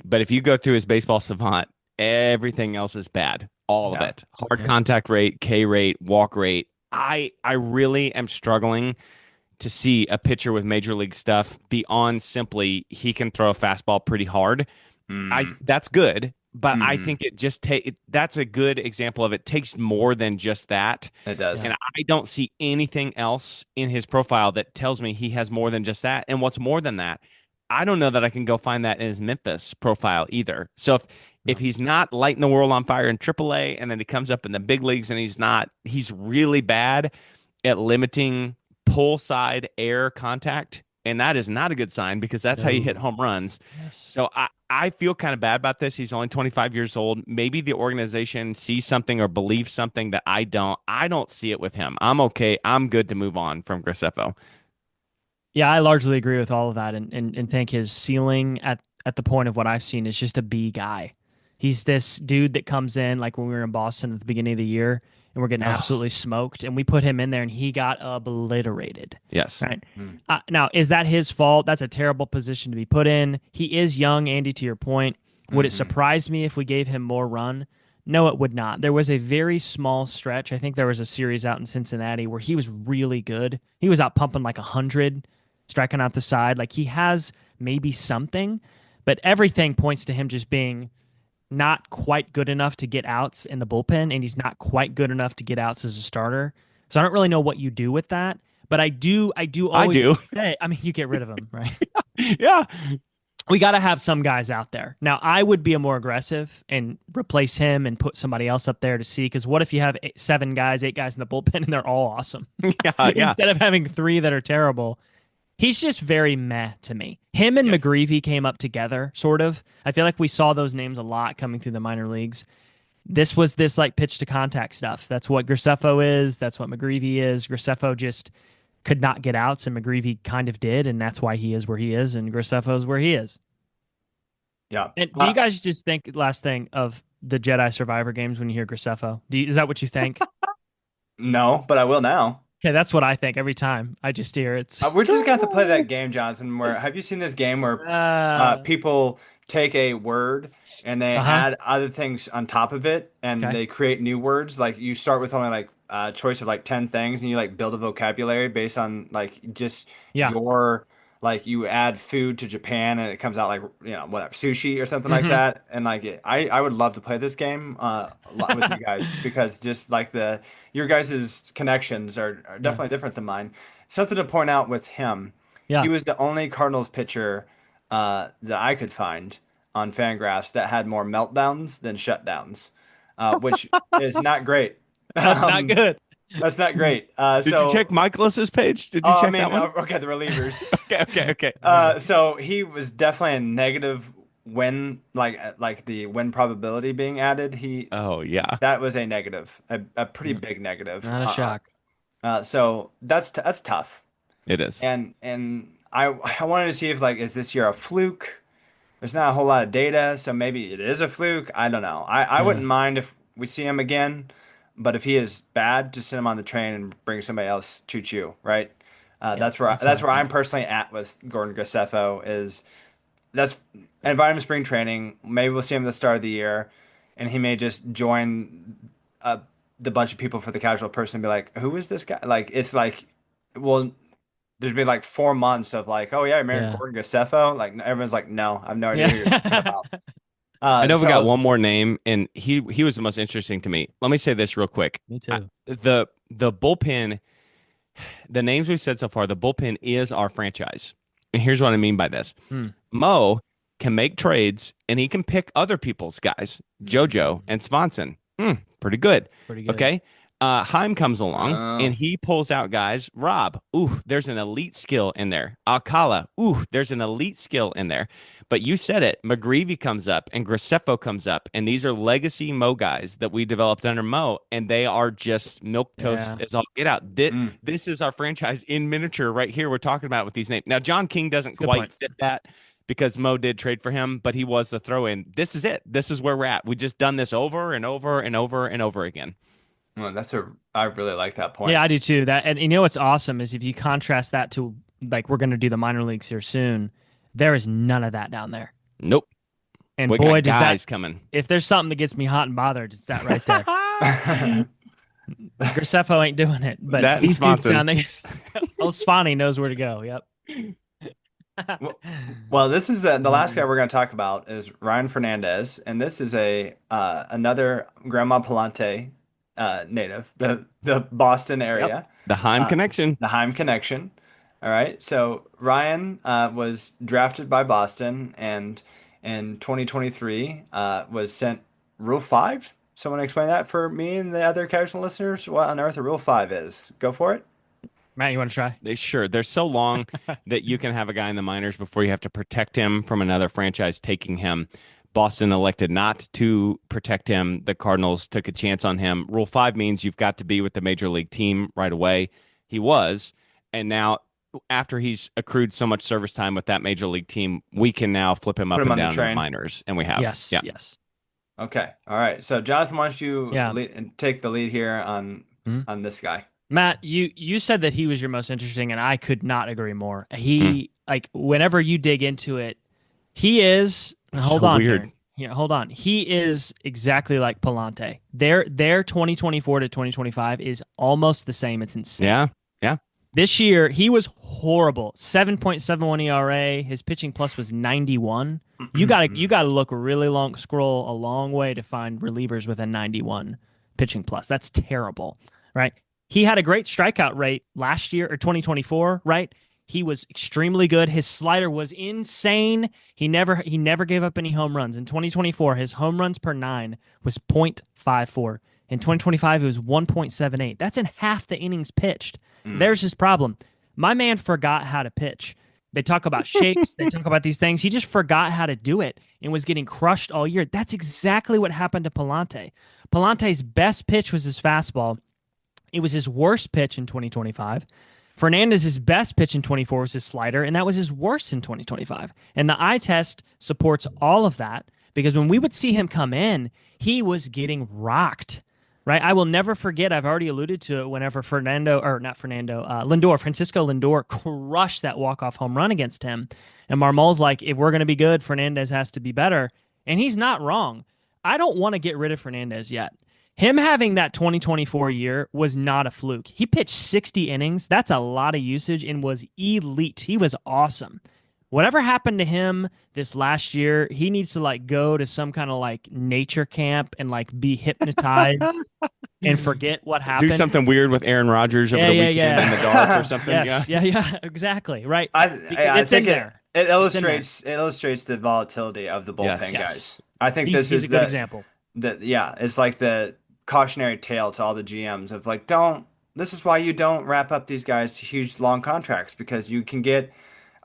But if you go through his baseball savant, everything else is bad. All of it. Hard contact rate, K rate, walk rate. I really am struggling to see a pitcher with major league stuff beyond simply he can throw a fastball pretty hard. That's good, but I think it just that's a good example of it takes more than just that. It does. And I don't see anything else in his profile that tells me he has more than just that. And what's more than that, I don't know that I can go find that in his Memphis profile either. So if he's not lighting the world on fire in AAA and then he comes up in the big leagues and he's really bad at limiting pull side air contact. And that is not a good sign because that's how you hit No. home runs. Yes. So I feel kind of bad about this. He's only 25 years old. Maybe the organization sees something or believes something that I don't. I don't see it with him. I'm okay. I'm good to move on from Graceffo. Yeah, I largely agree with all of that, and think his ceiling at the point of what I've seen is just a B guy. He's this dude that comes in like when we were in Boston at the beginning of the year and we're getting Oh, absolutely smoked, and we put him in there and he got obliterated. yes. Right. Hmm. Now, is that his fault? That's a terrible position to be put in. He is young, Andy, to your point. Would it Mm-hmm. surprise me if we gave him more run? No, it would not. There was a very small stretch. I think there was a series out in Cincinnati where he was really good. He was out pumping like 100, striking out the side. Like he has maybe something, but everything points to him just being not quite good enough to get outs in the bullpen, and he's not quite good enough to get outs as a starter. So I don't really know what you do with that, but I do I always do. say, I mean, you get rid of him, right? Yeah. We got to have some guys out there. Now, I would be a more aggressive and replace him and put somebody else up there to see. Because what if you have 7 guys, 8 guys in the bullpen, and they're all awesome Yeah. Yeah. instead of having 3 that are terrible? He's just very meh to me. Him and Yes. McGreevy came up together, sort of. I feel like we saw those names a lot coming through the minor leagues. This was this like pitch to contact stuff. That's what Graceffo is. That's what McGreevy is. Graceffo just could not get outs, and McGreevy kind of did, and that's why he is where he is, and Graceffo is where he is. Yeah. And do you guys just think, last thing, of the Jedi Survivor games when you hear Graceffo? Is that what you think? No, but I will now. Okay, that's what I think every time I just hear it. We're just gonna have to play that game, Jonathan. Where have you seen this game where Uh, people take a word and they uh-huh. add other things on top of it, and Okay. they create new words? Like you start with only like a choice of like 10 things, and you like build a vocabulary based on like just Yeah. your like you add food to Japan, and it comes out like whatever sushi or something like Hmm. that. And like I would love to play this game a lot with you guys because just like the your guys' connections are Yeah. definitely different than mine. Something to point out with him, he Yeah. was the only Cardinals pitcher that I could find on Fangraphs that had more meltdowns than shutdowns, which is not great. That's not Um, good. that's not great. Did you check Michaelis's page? Did you I check that mean, one? okay, the relievers. Okay. Okay. Okay. So he was definitely a negative win, like the win probability being added. Oh yeah. That was a negative, a pretty Yeah. big negative. Not a shock. So that's tough. It is. And I wanted to see if like is this year a fluke? There's not a whole lot of data, so maybe it is a fluke. I don't know. I Yeah. wouldn't mind if we see him again, but if he is bad, just send him on the train and bring somebody else. Choo choo, right? Yeah. That's what That's I where I'm think. personally at with Gordon Graceffo is that's invite him to spring training. Maybe we'll see him at the start of the year, and he may just join uh, the bunch of people for the casual person and be like, "Who is this guy?" Like it's like, well, there's been like 4 months of like, "Oh yeah, American Yeah. Gordon Graceffo." Like everyone's like, "No, I have no idea who you're talking Yeah. about." I know we got So one more name, and he was the most interesting to me. Let me say this real quick. Me too. The bullpen, the names we've said so far, the bullpen is our franchise. And here's what I mean by this. Hmm. Mo can make trades and he can pick other people's guys, JoJo and Swanson. Pretty good. Pretty good. Okay. Chaim comes along and oh, he pulls out guys. Rob, ooh, there's an elite skill in there. Alcala, ooh, there's an elite skill in there. But you said it. McGreevy comes up and Graceffo comes up, and these are legacy Mo guys that we developed under Mo, and they are just milk toast Yeah. as all get out. This, mm, this is our franchise in miniature right here. We're talking about with these names. Now, John King doesn't That's a good quite point. fit that because Mo did trade for him, but he was the throw in. This is it. This is where we're at. We just done this over and over and over and over again. well, I really like that point. Yeah, I do too. That, and you know what's awesome is if you contrast that to like we're going to do the minor leagues here soon, there is none of that down there. Nope. And We boy, got does that, guys coming. if there's something that gets me hot and bothered, it's that right there. Graceffo ain't doing it, but That and these dudes Swanson. down there, old Swanee knows where to go. Yep. Well, this is the last guy we're going to talk about is Ryan Fernandez, and this is a another Grandma Palante native, the Boston Yep. area, The Heim uh, connection. the Chaim connection. All right. So Ryan was drafted by Boston and in 2023 was sent Rule 5. Someone explain that for me and the other casual listeners. What on earth a Rule 5 is? Go for it. Matt, you want to try? They're so long that you can have a guy in the minors before you have to protect him from another franchise taking him. Boston elected not to protect him. The Cardinals took a chance on him. Rule 5 means you've got to be with the major league team right away. He was. And now, after he's accrued so much service time with that major league team, we can now flip him Put up him and on the down to the train. minors. And we have. Yes, Yeah. yes. Okay. All right. So Jonathan, why don't you Yeah. take the lead here Mhm. on this guy? Matt, you said that he was your most interesting, and I could not agree more. Mm. He like whenever you dig into it, he is. Hold So on weird. here. Yeah, hold on. He is exactly like Palante. Their 2024 to 2025 is almost the same. It's insane. Yeah. Yeah. This year he was horrible. 7.71 ERA. His pitching plus was 91. You gotta look really long, scroll a long way to find relievers with a 91 pitching plus. That's terrible, right? He had a great strikeout rate last year or 2024, right? He was extremely good. His slider was insane. He never gave up any home runs. In 2024, his home runs per 9 was .54. In 2025, it was 1.78. That's in half the innings pitched. There's his problem. My man forgot how to pitch. They talk about shapes, they talk about these things. He just forgot how to do it and was getting crushed all year. That's exactly what happened to Palante. Palante's best pitch was his fastball. It was his worst pitch in 2025. Fernandez's best pitch in 24 was his slider, and that was his worst in 2025. And the eye test supports all of that because when we would see him come in, he was getting rocked. Right, I will never forget. I've already alluded to it. Whenever Francisco Lindor crushed that walk-off home run against him, and Marmol's like, if we're going to be good, Fernandez has to be better, and he's not wrong. I don't want to get rid of Fernandez yet. Him having that 2024 year was not a fluke. He pitched 60 innings. That's a lot of usage and was elite. He was awesome. Whatever happened to him this last year, he needs to like go to some kind of like nature camp and like be hypnotized and forget what happened. Do something weird with Aaron Rodgers over the weekend in the dark or something. Yes, yeah, exactly. Right. I It's think in there. it illustrates the volatility of the bullpen Yes. guys. I think He's this is a good example. it's like the cautionary tale to all the GMs of like, this is why you don't wrap up these guys to huge long contracts because you can get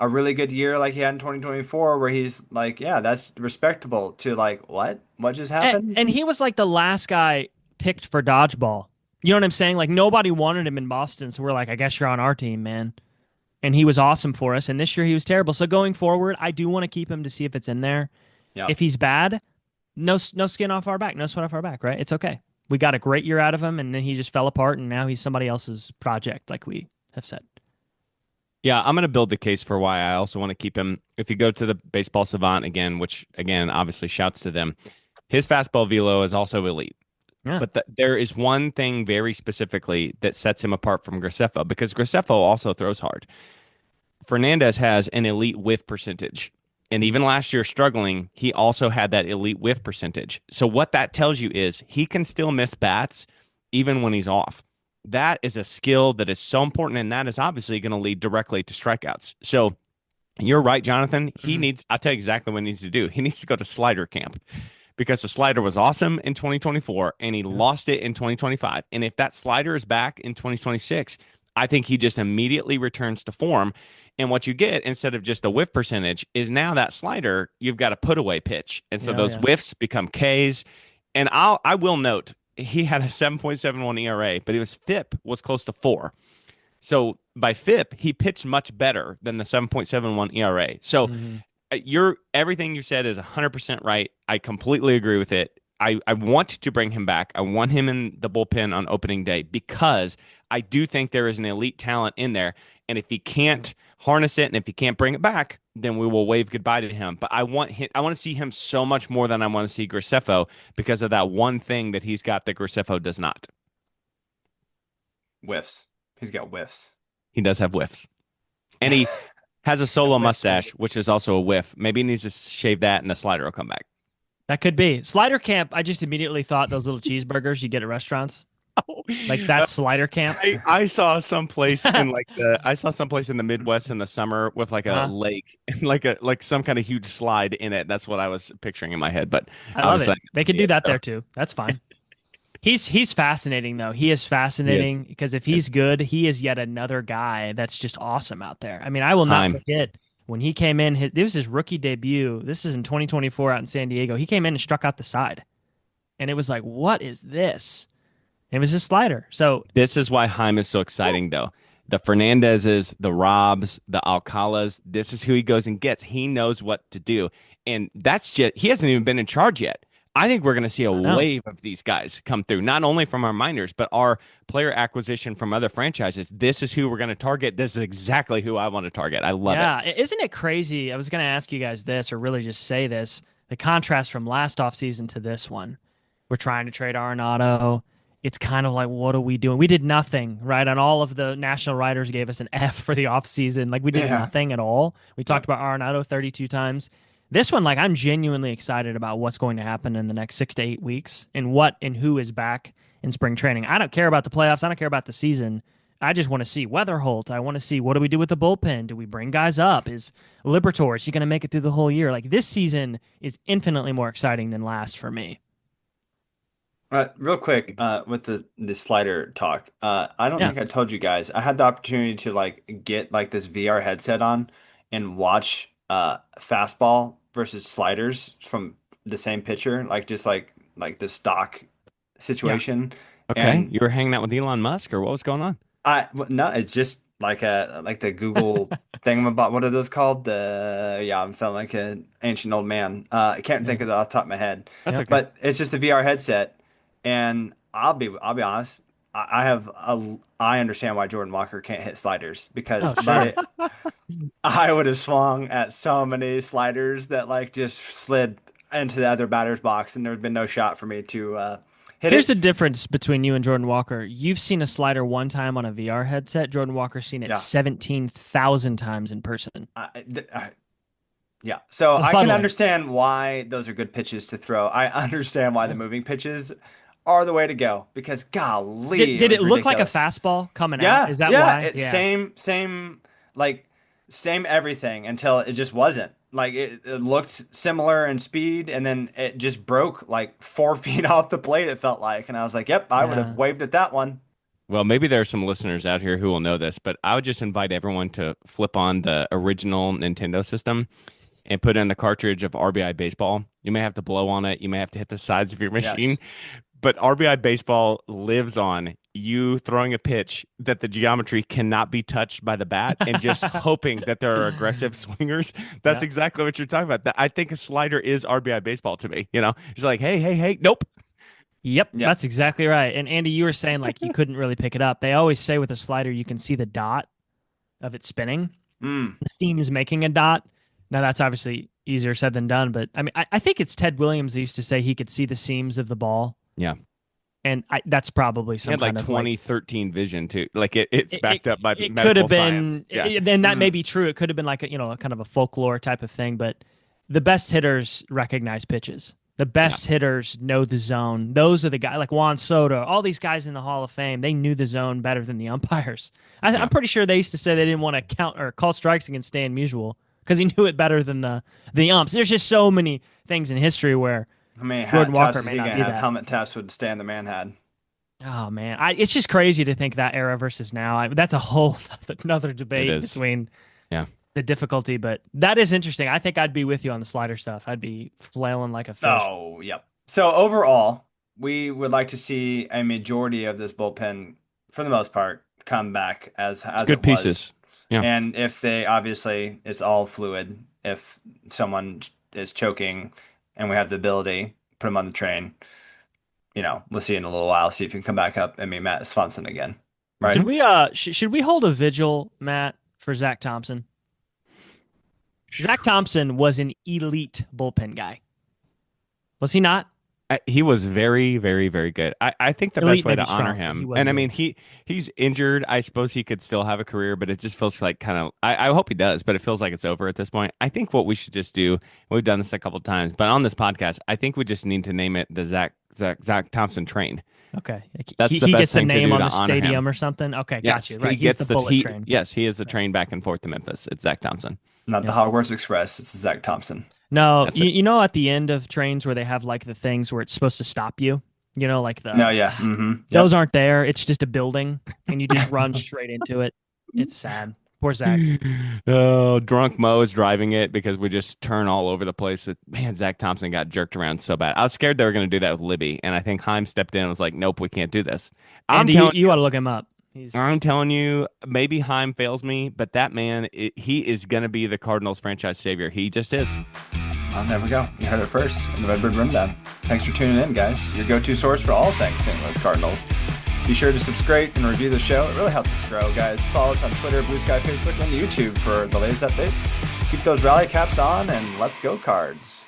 a really good year like he had in 2024 where he's like, yeah, that's respectable to like, what just happened? And he was like the last guy picked for dodgeball. You know what I'm saying? Like nobody wanted him in Boston, so we're like, I guess you're on our team, man. And he was awesome for us. And this year he was terrible. So going forward, I do want to keep him to see if it's in there. Yeah. If he's bad, no skin off our back, no sweat off our back, right? It's okay. We got a great year out of him, and then he just fell apart, and now he's somebody else's project, like we have said. Yeah, I'm going to build the case for why I also want to keep him. If you go to the Baseball Savant again, which again obviously shouts to them, his fastball velo is also elite. Yeah. But there is one thing very specifically that sets him apart from Graceffo because Graceffo also throws hard. Fernandez has an elite whiff percentage. And even last year struggling, he also had that elite whiff percentage. So what that tells you is he can still miss bats even when he's off. That is a skill that is so important, and that is obviously going to lead directly to strikeouts. So you're right, Jonathan. I'll tell you exactly what he needs to do. He needs to go to slider camp because the slider was awesome in 2024 and he lost it in 2025. And if that slider is back in 2026, I think he just immediately returns to form. And what you get instead of just a whiff percentage is now that slider, you've got a put away pitch. And so those whiffs become Ks. And I will note, he had a 7.71 ERA, but his FIP was close to 4. So by FIP, he pitched much better than the 7.71 ERA. So everything you said is 100% right. I completely agree with it. I want to bring him back. I want him in the bullpen on opening day because I do think there is an elite talent in there. And if he can't harness it and if he can't bring it back, then we will wave goodbye to him. But I want to see him so much more than I want to see Graceffo because of that one thing that he's got that Graceffo does not. Whiffs. He's got whiffs. He does have whiffs. And he has a solo mustache, which is also a whiff. Maybe he needs to shave that and the slider will come back. That could be. Slider camp, I just immediately thought those little cheeseburgers you get at restaurants. Like that slider camp. I saw someplace in the Midwest in the summer with like a Uh-huh. lake and like some kind of huge slide in it. That's what I was picturing in my head, but I love obviously it. I They didn't could see do it. that So there too. That's fine. He's fascinating though. He is he is. fascinating because if he's Yes. good, he is yet another guy that's just awesome out there. I mean, I will not Chaim. forget when he came in. This was his rookie debut. This is in 2024 out in San Diego. He came in and struck out the side, and it was like, what is this? It was his slider. So This is why Chaim is so exciting, though. The Fernandezes, the Robs, the Alcalas, this is who he goes and gets. He knows what to do. And that's just, he hasn't even been in charge yet. I think we're going to see a I know. wave of these guys come through, not only from our minors, but our player acquisition from other franchises. This is who we're going to target. This is exactly who I want to target. I love it. Yeah, isn't it crazy? I was going to ask you guys this, or really just say this: the contrast from last offseason to this one. We're trying to trade Arenado. It's kind of like, what are we doing? We did nothing, right? And all of the national writers gave us an F for the offseason. Like we did Yeah. nothing at all. We talked Yep. about Arenado 32 times. This one, like I'm genuinely excited about what's going to happen in the next 6 to 8 weeks and what and who is back in spring training. I don't care about the playoffs. I don't care about the season. I just want to see Weatherholt. I want to see what do we do with the bullpen? Do we bring guys up? Is Liberatore, is he going to make it through the whole year? Like this season is infinitely more exciting than last for me. Real quick, with the slider talk, I don't Yeah. think I told you guys. I had the opportunity to like get like this VR headset on and watch fastball versus sliders from the same pitcher, like just like the stock Yeah. situation. Okay. And You were hanging out with Elon Musk, or what was going on? no, it's just like a like the Google thing about what are those called? I'm feeling like an ancient old man. I can't Yeah. think of it off the top of my head, That's Yep. okay. but it's just a VR headset, and I'll be honest. I understand why Jordan Walker can't hit sliders because Oh, sure. I would have swung at so many sliders that like just slid into the other batter's box, and there would been no shot for me to hit Here's it. the difference between you and Jordan Walker. You've seen a slider one time on a VR headset. Jordan Walker's seen it Yeah. 17,000 times in person. Yeah, so I can Befuddling. understand why those are good pitches to throw. I understand why the Yeah. moving pitches are the way to go because Did golly, it did it was look like a ridiculous. fastball coming out? Yeah, Is that yeah, why? it's Yeah. same like same everything until it just wasn't. Like it looked similar in speed and then it just broke like 4 feet off the plate, it felt like. And I was like, yep, I would have Yeah. waved at that one. Well, maybe there are some listeners out here who will know this, but I would just invite everyone to flip on the original Nintendo system and put in the cartridge of RBI Baseball. You may have to blow on it. You may have to hit the sides of your machine, Yes. but RBI Baseball lives on you throwing a pitch that the geometry cannot be touched by the bat and just hoping that there are aggressive swingers. That's Yeah. exactly what you're talking about. I think a slider is RBI Baseball to me. It's like, hey, hey, hey, nope. Yep, Yeah. that's exactly right. And Andy, you were saying like you couldn't really pick it up. They always say with a slider you can see the dot of it spinning. Mm. The steam is making a dot. Now that's obviously easier said than done, but I mean I think it's Ted Williams that used to say he could see the seams of the ball. Yeah. And that's probably He some had like kind of like 2013 vision too. Like it's it backed up by it could medical have been science. Yeah. and that may Mm. be true. It could have been like a kind of a folklore type of thing, but the best hitters recognize pitches. The Yeah. best hitters know the zone. Those are the guys like Juan Soto, all these guys in the Hall of Fame. They knew the zone better than the umpires. Yeah. I'm pretty sure they used to say they didn't want to count or call strikes against Stan Musial because he knew it better than the umps. There's just so many things in history where How many Jordan hat taps Walker is may he not gonna be have? that. Helmet taps would Stan the man had. Oh man, it's just crazy to think that era versus now. That's a whole another It debate is. between Yeah. the difficulty, but that is interesting. I think I'd be with you on the slider stuff. I'd be flailing like a fish. Oh, yep. So overall, we would like to see a majority of this bullpen, for the most part, come back It's as it good was. pieces. Yeah. And if they obviously it's all fluid. If someone is choking and we have the ability, put them on the train. We'll see in a little while. See if you can come back up and be Matt Swanson again. Right? Should we should we hold a vigil, Matt, for Zach Thompson? Zach Thompson was an elite bullpen guy. Was he not? He was very, very, very good. I think the Elite best way maybe to honor strong, but he him, was and I good. mean he's injured. I suppose he could still have a career, but it just feels like kind of. I hope he does, but it feels like it's over at this point. I think what we should just do. We've done this a couple of times, but on this podcast, I think we just need to name it the Zach Thompson train. Okay. That's the He best gets the thing to name do on to the honor stadium him. or something. Okay, Yes, got you. he Right. He's gets the bullet train. Yes, he is the train back and forth to Memphis. It's Zach Thompson. Not the Yep. Hogwarts Express. It's Zach Thompson. No, That's it. you know at the end of trains where they have like the things where it's supposed to stop you, like No, the yeah. Mm-hmm. Yep. those aren't there. It's just a building and you just run straight into it. It's sad. Poor Zach. Oh, drunk Mo is driving it because we just turn all over the place. Man, Zach Thompson got jerked around so bad. I was scared they were going to do that with Libby, and I think Chaim stepped in and was like, "Nope, we can't do this." Andy, you ought to look him up. I'm telling you, maybe Chaim fails me, but that man, he is going to be the Cardinals franchise savior. He just is. Well, there we go. You heard it first in the Redbird Rundown. Thanks for tuning in, guys. Your go-to source for all things St. Louis Cardinals. Be sure to subscribe and review the show. It really helps us grow, guys. Follow us on Twitter, Blue Sky, Facebook, and YouTube for the latest updates. Keep those rally caps on, and let's go, Cards.